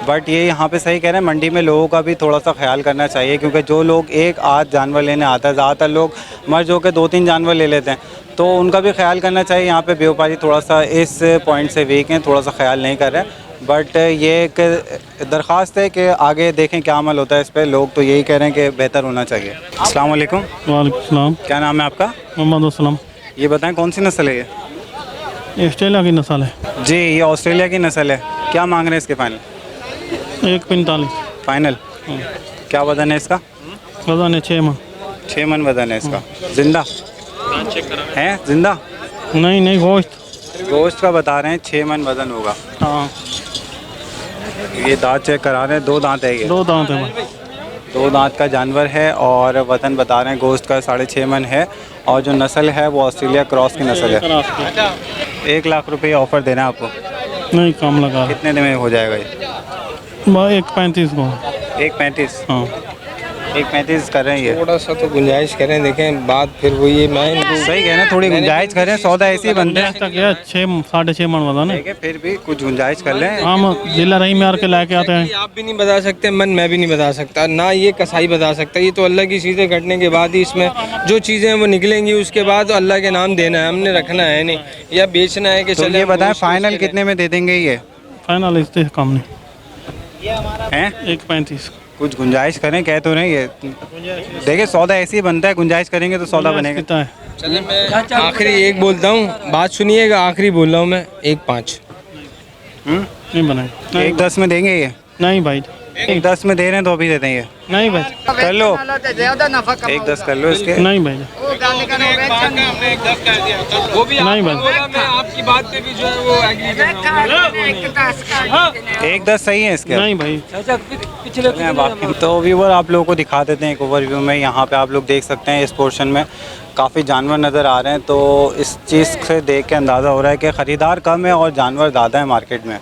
बट ये यहाँ पे सही कह रहे हैं, मंडी में लोगों का भी थोड़ा सा ख्याल करना चाहिए, क्योंकि जो लोग 1-8 जानवर लेने आता है, ज़्यादातर लोग मर्ज होकर 2-3 जानवर ले लेते हैं, तो उनका भी ख्याल करना चाहिए। यहाँ पे व्यापारी थोड़ा सा इस पॉइंट से वीक हैं, थोड़ा सा ख्याल नहीं कर रहे हैं। बट ये एक दरख्वास्त है कि आगे देखें क्या अमल होता है इस पर। लोग तो यही कह रहे हैं कि बेहतर होना चाहिए। अस्सलाम वालेकुम। वालेकुम सलाम। क्या नाम है आपका? मोहम्मद अस्सलाम। ये बताएं कौन सी नस्ल है ये? ऑस्ट्रेलिया की नस्ल है जी, ये ऑस्ट्रेलिया की नस्ल है। क्या मांग रहे हैं इसके फाइनल? 1.45 फाइनल। क्या वज़न है इसका? वज़न है 6 मन। 6 मन वज़न है इसका। ज़िंदा है? ज़िंदा नहीं गोश्त। गोश्त का बता रहे हैं 6 मन वज़न होगा। हाँ, ये दांत चेक करा रहे हैं, 2 दांत है ये। 2 दांत है। 2 दांत का जानवर है, और वज़न बता रहे हैं गोश्त का 6.5 मन है, और जो नस्ल है वो ऑस्ट्रेलिया क्रॉस की नस्ल है। 1 लाख रुपये ऑफ़र देना है आपको। नहीं कम लगा। कितने दिन में हो जाएगा ये? 1.35 को। 1.35? हाँ 1.35 कर रहे हैं ये। थोड़ा सा तो गुंजाइश करें, देखें बात फिर वो ये मैं सही कह रहे हैं, थोड़ी गुंजाइश करें। सौदा ऐसे ही बनते हैं। तक 6.5 मन वज़न है। ठीक है, फिर भी कुछ गुंजाइश कर लें। हम जिला रही में के लेके आते हैं। आप भी नहीं बता सकते, मन मैं भी नहीं बता सकता, ना ये कसाई बता सकता। ये तो अल्लाह की चीज़ें घटने के बाद ही इसमें जो चीज़ें वो निकलेंगी, उसके बाद अल्लाह के नाम देना है, हमने रखना है नहीं या बेचना है कि तो चले। ये बताएं फाइनल कितने में दे देंगे ये? फाइनल इससे कम नहीं हैं? 1.35। कुछ गुंजाइश करें, कह तो नहीं। ये देखिए सौदा ऐसे ही बनता है, गुंजाइश करेंगे तो सौदा बनेगा। कितना है? चले मैं आखिरी एक बोलता हूँ, बात सुनिएगा, आखिरी बोल रहा हूँ मैं, 1.5। नहीं बनेगा। 1.10 में देंगे ये? नहीं भाई एक 10 में दे रहे हैं तो अभी दे देंगे। नहीं भाई, कर लो, एक 10 कर लो इसके। नहीं भाई, वो भी नहीं भाई। मैं आपकी बात पे भी जो है वो एग्री कर रहा हूं। एक 10 सही है इसके। नहीं भाई। चलें बाकी तो व्यूवर आप लोगों को दिखा देते हैं एक ओवरव्यू में। यहाँ पे आप लोग देख सकते हैं इस पोर्शन में काफ़ी जानवर नज़र आ रहे हैं, तो इस चीज़ से देख के अंदाज़ा हो रहा है कि ख़रीदार कम है और जानवर ज़्यादा है मार्केट में।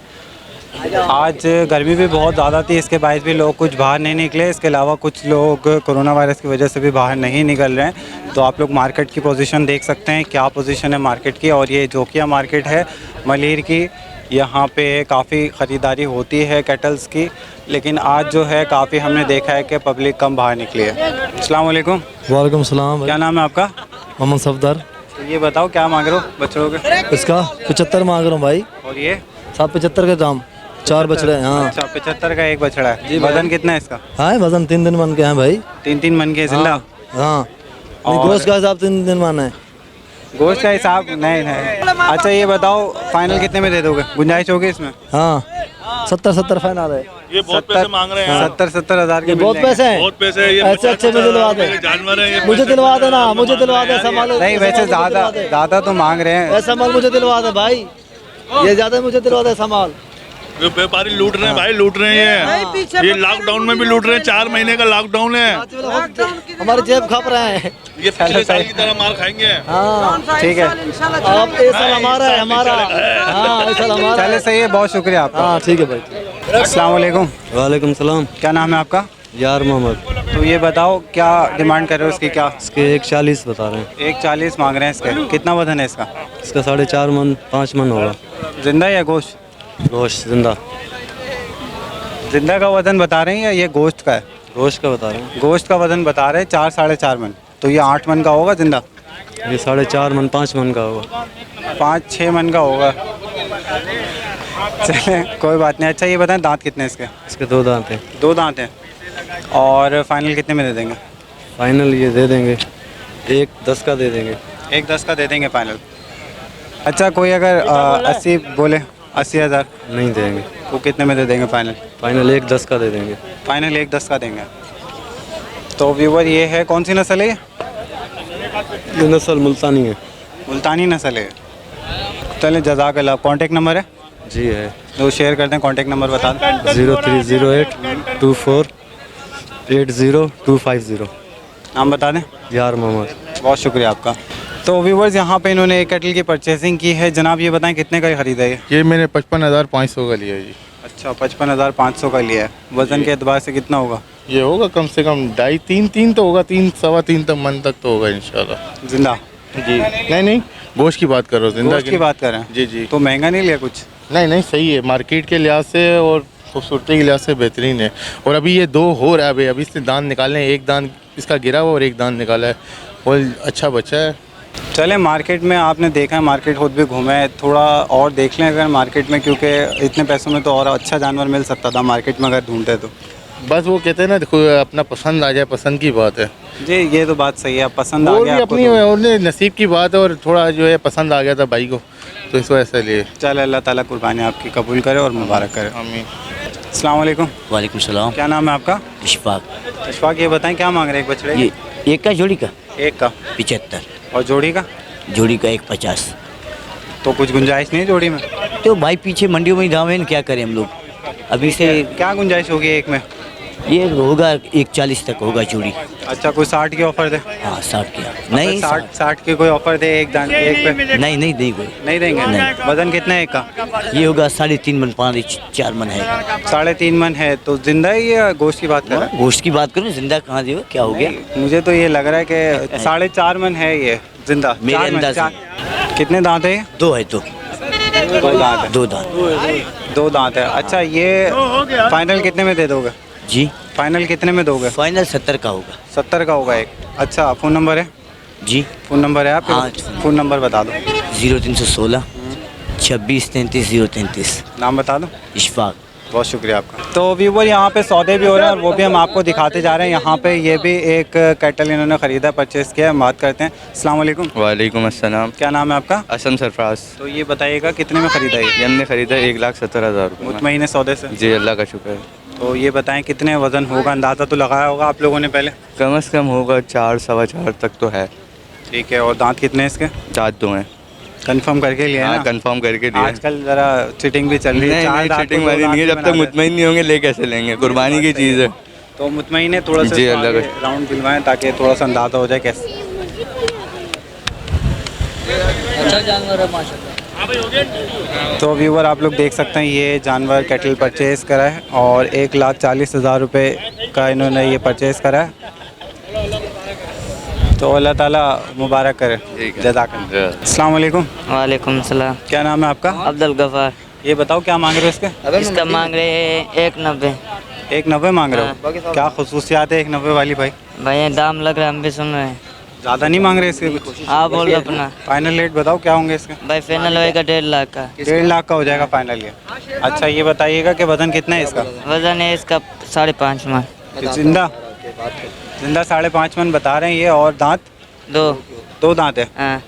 आज गर्मी भी बहुत ज़्यादा थी, इसके बायस भी लोग कुछ बाहर नहीं निकले। इसके अलावा कुछ लोग कोरोना वायरस की वजह से भी बाहर नहीं निकल रहे हैं। तो आप लोग मार्केट की पोजीशन देख सकते हैं, क्या पोजीशन है मार्केट की। और ये जोकिया मार्केट है मलीर की, यहाँ पे काफ़ी ख़रीदारी होती है कैटल्स की, लेकिन आज जो है काफ़ी हमने देखा है कि पब्लिक कम बाहर निकली है। अस्सलाम वालेकुम। वालेकुम सलाम। क्या नाम है आपका? मोहम्मद सफदर। तो ये बताओ क्या मांग रहे हो बछड़ों के? इसका 75 मांग रहा हूँ भाई। और ये सब 75 के दाम, 4 बछड़े हैं। हाँ। अच्छा, 75 का एक बछड़ा है। वजन कितना है इसका? हाँ, वजन 3 दिन मन के हैं भाई। 3 मन के जिंदा? हाँ। गोश्त का हिसाब 3 दिन मन है। गोश्त का हिसाब नहीं है। अच्छा ये बताओ फाइनल कितने में दे दोगे? गुंजाइश होगी इसमें? हाँ, 70 फाइनल है। ये बहुत पैसे मांग रहे हैं। 70 हज़ार के बहुत पैसे हैं। बहुत पैसे हैं। ये ऐसे अच्छे मुझे दिलवा दे, जानवर है। मुझे दिलवा देना, मुझे दिलवा दे। ऐसा माल नहीं, वैसे ज़्यादा तो मांग रहे हैं। ऐसा माल मुझे दिलवा दे भाई, ये ज्यादा मुझे दिलवा दे ऐसा माल। जो व्यापारी लूट रहे हैं भाई, लूट रहे हैं। ये लॉकडाउन में भी लूट रहे हैं। 4 महीने का लॉकडाउन है। हमारे जेब खप रहे हैं। ये पिछले साल की तरह मार खाएंगे। हाँ ठीक है, आप ये साल हमारा है, हमारा। हाँ, ये साल हमारा। चले सही है, बहुत शुक्रिया आपका। हाँ ठीक है भाई। अस्सलाम वालेकुम। वालेकुम सलाम। क्या नाम है आपका? यार मोहम्मद। तो ये बताओ क्या डिमांड कर रहे हो इसकी? क्या इसके 140 बता रहे हैं। 140 मांग रहे हैं इसके। कितना वजन है इसका? इसका 4.5 मन 5 मन होगा। जिंदा या गोश्त? गोश्त जिंदा। जिंदा का वजन बता रहे हैं या ये गोश्त का है? गोश्त का बता रहे हैं। गोश्त का वजन बता रहे हैं 4 साढ़े 4 मन। तो ये 8 मन का होगा जिंदा? ये 4.5 मन 5 मन का होगा। 5-6 मन का होगा। चले कोई बात नहीं। अच्छा ये बताएं दांत कितने हैं इसके? इसके 2 दांत हैं। 2 दांत हैं। और फाइनल कितने में दे देंगे? फाइनल ये दे देंगे 1.10 का दे देंगे। 1.10 का दे देंगे फाइनल। अच्छा कोई अगर 80 बोले, 80,000 नहीं देंगे। वो कितने में दे देंगे फाइनल? फाइनल 1.10 का दे देंगे। फाइनल 1.10 का देंगे। तो व्यूवर ये है, कौन सी नस्ल है? ये नस्ल मुल्तानी है। मुल्तानी नस्ल है। चलें जज़ाकल्लाह। कॉन्टेक्ट नंबर है? जी है। तो शेयर करते हैं, कॉन्टेक्ट नंबर बता दें। 0308 24 80250। नाम बता दें। यार मोहम्मद। बहुत शुक्रिया आपका। तो व्यूवर्स यहाँ पे इन्होंने एक कैटल की परचेसिंग की है। जनाब ये बताएं कितने का ख़रीदा है? ये मैंने 55,500 का लिया है जी। अच्छा 55,500 का लिया है। वज़न के एतबार से कितना होगा? ये होगा कम से कम 2.5-3 तो होगा, 3 सवा 3 तक मन तक तो होगा इंशाल्लाह। जिंदा? जी नहीं, गोश्त की बात कर रहा हूँ। जिंदा गोश्त की बात कर रहे हैं? जी जी। तो महंगा नहीं लिया कुछ? नहीं सही है, मार्केट के लिहाज से और खूबसूरती के लिहाज से बेहतरीन है। और अभी ये 2 हो रहा है, अभी इससे दांत निकालने, एक दांत इसका गिरा हुआ और एक दांत निकाला है, और अच्छा बच्चा है। चले मार्केट में आपने देखा है, मार्केट खुद भी घूमे है, थोड़ा और देख लें अगर मार्केट में, क्योंकि इतने पैसों में तो और अच्छा जानवर मिल सकता था मार्केट में अगर ढूंढते तो। बस वो कहते हैं ना, देखो अपना पसंद आ जाए, पसंद की बात है जी। ये तो बात सही है, आप पसंद आ और गया भी आपको अपनी तो। और नसीब की बात है, और थोड़ा जो है पसंद आ गया था भाई को, तो इस वजह से लिए। चल अल्लाह ताला कुर्बानी आपकी कबूल करे और मुबारक करे। आमीन। अस्सलाम वालेकुम। वालेकुम सलाम। क्या नाम है आपका? इशफाक। इशफाक ये बताएं क्या मांग रहे हैं एक बछड़े? ये एक का जोड़ी का एक का 75, और जोड़ी का? जोड़ी का 1.50। तो कुछ गुंजाइश नहीं है जोड़ी में? तो भाई पीछे मंडियों में ही दाम है, क्या करें हम लोग अभी से। क्या गुंजाइश होगी एक में? ये होगा 1.40 तक होगा जोड़ी। अच्छा कोई 60 की ऑफर दे? हाँ 60 की। नहीं 60 की कोई ऑफर दे एक दान एक पे? नहीं देंगे कोई। नहीं देंगे? नहीं। वजन कितना है एक का? ये होगा 3.5 मन 4 मन है। 3.5 मन है। तो जिंदा है या गोश्त की बात कर रहे हैं? गोश्त की बात करूँ, जिंदा कहाँ देगा, क्या हो गया? मुझे तो ये लग रहा है कि 4.5 मन है ये जिंदा। मेरे 4 मन, अंदाज 4 कितने दांत है? 2 है तो 2 दांत है। 2 दांत। 2 दांत है। अच्छा ये फाइनल कितने में दे दोगे? जी फाइनल कितने में दोगे? फाइनल 70 का होगा। 70 का होगा एक। अच्छा फ़ोन नंबर है? जी फ़ोन नंबर है आपका? हाँ। फ़ोन नंबर बता दो। 0316 26 33 033। नाम बता दो। इशफाक। बहुत शुक्रिया आपका। तो व्यूवर यहाँ पे सौदे भी हो रहे हैं और वो भी हम आपको दिखाते जा रहे हैं। यहाँ पे ये भी एक कैटल इन्होंने ख़रीदा, परचेज़ किया। हम बात करते हैं। अस्सलाम वालेकुम। वालेकुम अस्सलाम। क्या नाम है आपका? असम सरफराज। तो ये बताइएगा कितने में ख़रीदा ये हमने ख़रीदा 1,70,000 रुपये। मुतमईन है सौदे से? जी अल्लाह का शुक्र है। तो ये बताएं कितने वज़न होगा, अंदाज़ा तो लगाया होगा आप लोगों ने पहले? कम से कम होगा 4 सवा 4 तक तो है। ठीक है, और दांत कितने हैं इसके? दांत 2 हैं। कंफर्म करके लिए हाँ ना? कंफर्म करके दिया। आजकल ज़रा चिटिंग भी चल रही है। नहीं चार नहीं दांत चिटिंग को वाली दो नहीं है, दांत जब में तक बना मुतमईन नहीं होंगे ले कैसे लेंगे, कुर्बानी की चीज़ है। तो मुतमईन है थोड़ा सा जी, इसको अल्लाह आगे का- राउंड दिलवाएं ताकि थोड़ा सा अंदाज़ा हो जाए कैसे। अच्छा जानवर है माशाल्लाह। तो व्यूवर आप लोग देख सकते हैं ये जानवर कैटल परचेज़ करा है और 1,40,000 रुपये का इन्होंने ये परचेज़ करा है। तो अल्लाह ताला मुबारक करे। जज़ाकल्लाह। अस्सलाम वालेकुम। वालेकुम सलाम। क्या नाम है आपका? अब्दुल गफ़ार। ये बताओ क्या मांग रहे हो इसके? इसका मांग रहे हैं 190। 190 मांग रहे हो? क्या खसूसियात है 190 वाली भाई? भाई दाम लग रहा है, हम भी सुन रहे हैं। ज़्यादा नहीं मांग रहे इसके कुछ? आप बोल अपना। फाइनल रेट बताओ क्या होंगे इसके? भाई फाइनल होएगा 1.5 लाख का। 1.5 लाख का हो जाएगा फाइनल ये। अच्छा ये बताइएगा कि वज़न कितना है इसका? वजन है इसका 5.5 मन। जिंदा 5.5 मन बता रहे हैं ये। और दांत? 2 दांत है। हाँ।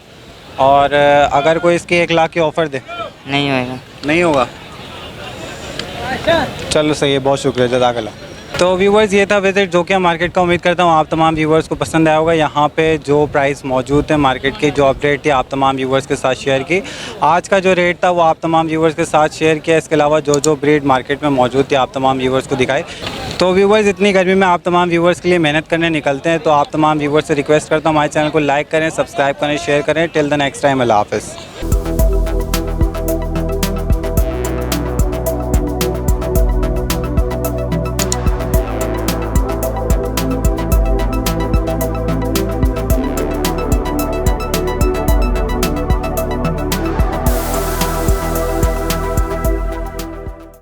और अगर कोई इसकी 1 लाख की ऑफ़र दे? नहीं होएगा। नहीं होगा? चलो सही है, बहुत शुक्रिया, जज़ाकल्लाह। तो व्यूवर्स ये था विजिट जोकिया मार्केट का। उम्मीद करता हूँ आप तमाम व्यूवर्स को पसंद आया होगा। यहाँ पे जो प्राइस मौजूद है मार्केट की, जो अपडेट थी आप तमाम व्यूवर्स के साथ शेयर की। आज का जो रेट था वो आप तमाम व्यूवर्स के साथ शेयर किया। इसके अलावा जो ब्रीड मार्केट में मौजूद थी आप तमाम व्यूवर्स को दिखाए। तो व्यूवर्स इतनी गर्मी में आप तमाम व्यूवर्स के लिए मेहनत करने निकलते हैं, तो आप तमाम व्यूवर्स से रिक्वेस्ट करता हूँ हमारे चैनल को लाइक करें, सब्सक्राइब करें, शेयर करें। टिल द नेक्स्ट टाइम, अल्लाह हाफ़िज़।